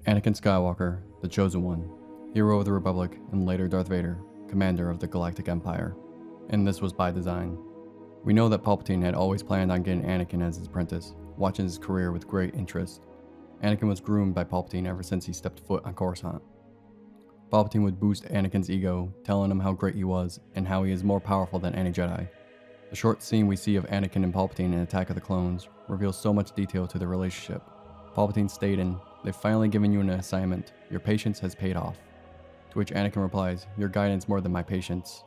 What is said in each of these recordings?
Anakin Skywalker, the Chosen One, hero of the Republic, and later Darth Vader, commander of the Galactic Empire. And this was by design. We know that Palpatine had always planned on getting Anakin as his apprentice, watching his career with great interest. Anakin was groomed by Palpatine ever since he stepped foot on Coruscant. Palpatine would boost Anakin's ego, telling him how great he was and how he is more powerful than any Jedi. The short scene we see of Anakin and Palpatine in Attack of the Clones reveals so much detail to their relationship. Palpatine stating, "They've finally given you an assignment. Your patience has paid off." To which Anakin replies, "Your guidance more than my patience."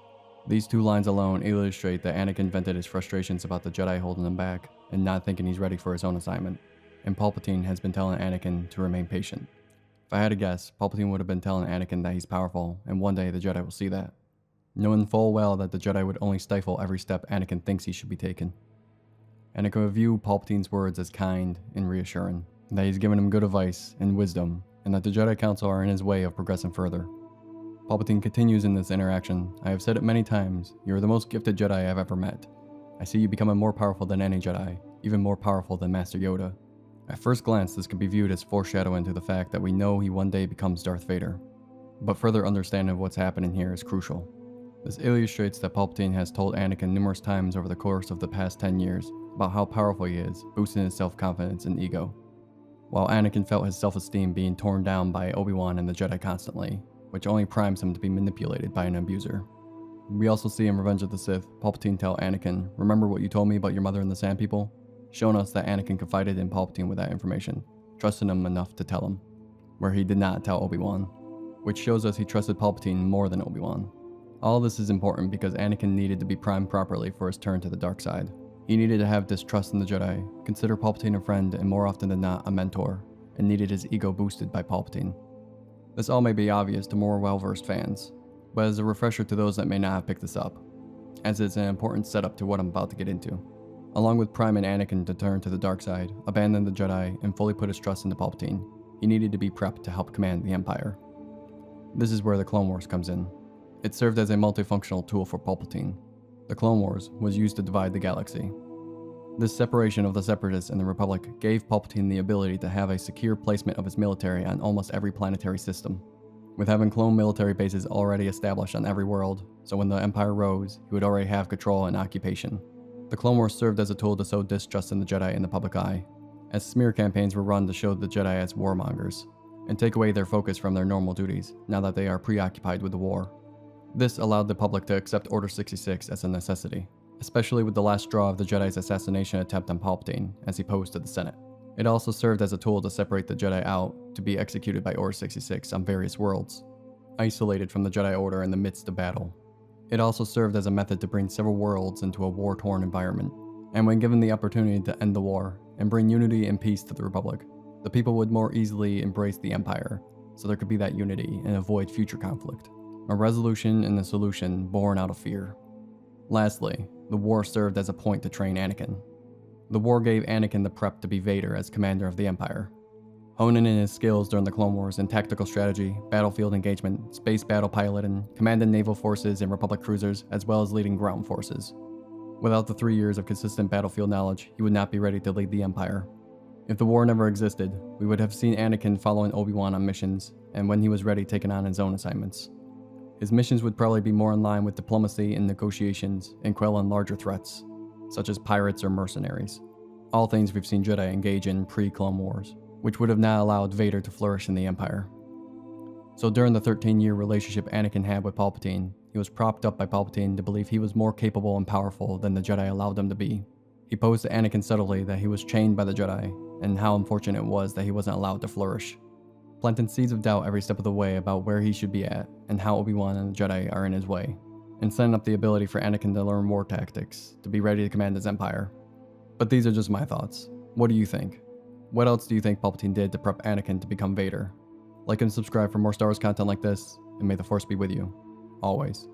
These two lines alone illustrate that Anakin vented his frustrations about the Jedi holding him back and not thinking he's ready for his own assignment. And Palpatine has been telling Anakin to remain patient. If I had to guess, Palpatine would have been telling Anakin that he's powerful, and one day the Jedi will see that, knowing full well that the Jedi would only stifle every step Anakin thinks he should be taking. Anakin would view Palpatine's words as kind and reassuring, that he's given him good advice and wisdom, and that the Jedi Council are in his way of progressing further. Palpatine continues in this interaction, "I have said it many times, you are the most gifted Jedi I have ever met. I see you becoming more powerful than any Jedi, even more powerful than Master Yoda." At first glance, this could be viewed as foreshadowing to the fact that we know he one day becomes Darth Vader. But further understanding of what's happening here is crucial. This illustrates that Palpatine has told Anakin numerous times over the course of the past 10 years about how powerful he is, boosting his self-confidence and ego. While Anakin felt his self-esteem being torn down by Obi-Wan and the Jedi constantly, which only primes him to be manipulated by an abuser. We also see in Revenge of the Sith, Palpatine tell Anakin, "Remember what you told me about your mother and the Sand People?" Showing us that Anakin confided in Palpatine with that information, trusting him enough to tell him, where he did not tell Obi-Wan, which shows us he trusted Palpatine more than Obi-Wan. All this is important because Anakin needed to be primed properly for his turn to the dark side. He needed to have distrust in the Jedi, consider Palpatine a friend and more often than not a mentor, and needed his ego boosted by Palpatine. This all may be obvious to more well-versed fans, but as a refresher to those that may not have picked this up, as it's an important setup to what I'm about to get into. Along with priming Anakin to turn to the dark side, abandon the Jedi, and fully put his trust into Palpatine, he needed to be prepped to help command the Empire. This is where the Clone Wars comes in. It served as a multifunctional tool for Palpatine. The Clone Wars was used to divide the galaxy. This separation of the Separatists and the Republic gave Palpatine the ability to have a secure placement of his military on almost every planetary system, with having clone military bases already established on every world, so when the Empire rose, he would already have control and occupation. The Clone Wars served as a tool to sow distrust in the Jedi in the public eye, as smear campaigns were run to show the Jedi as warmongers, and take away their focus from their normal duties, now that they are preoccupied with the war. This allowed the public to accept Order 66 as a necessity, especially with the last straw of the Jedi's assassination attempt on Palpatine, as he posed to the Senate. It also served as a tool to separate the Jedi out to be executed by Order 66 on various worlds, isolated from the Jedi Order in the midst of battle. It also served as a method to bring several worlds into a war-torn environment, and when given the opportunity to end the war and bring unity and peace to the Republic, the people would more easily embrace the Empire, so there could be that unity and avoid future conflict. A resolution and a solution born out of fear. Lastly, the war served as a point to train Anakin. The war gave Anakin the prep to be Vader as commander of the Empire, honing in his skills during the Clone Wars in tactical strategy, battlefield engagement, space battle piloting, commanding naval forces and Republic cruisers, as well as leading ground forces. Without the 3 years of consistent battlefield knowledge, he would not be ready to lead the Empire. If the war never existed, we would have seen Anakin following Obi-Wan on missions, and when he was ready, taking on his own assignments. His missions would probably be more in line with diplomacy and negotiations and quelling larger threats, such as pirates or mercenaries. All things we've seen Jedi engage in pre-Clone Wars, which would have not allowed Vader to flourish in the Empire. So during the 13-year relationship Anakin had with Palpatine, he was propped up by Palpatine to believe he was more capable and powerful than the Jedi allowed him to be. He posed to Anakin subtly that he was chained by the Jedi, and how unfortunate it was that he wasn't allowed to flourish, planting seeds of doubt every step of the way about where he should be at and how Obi-Wan and the Jedi are in his way, and setting up the ability for Anakin to learn war tactics to be ready to command his empire. But these are just my thoughts. What do you think? What else do you think Palpatine did to prep Anakin to become Vader? Like and subscribe for more Star Wars content like this, and may the Force be with you, always.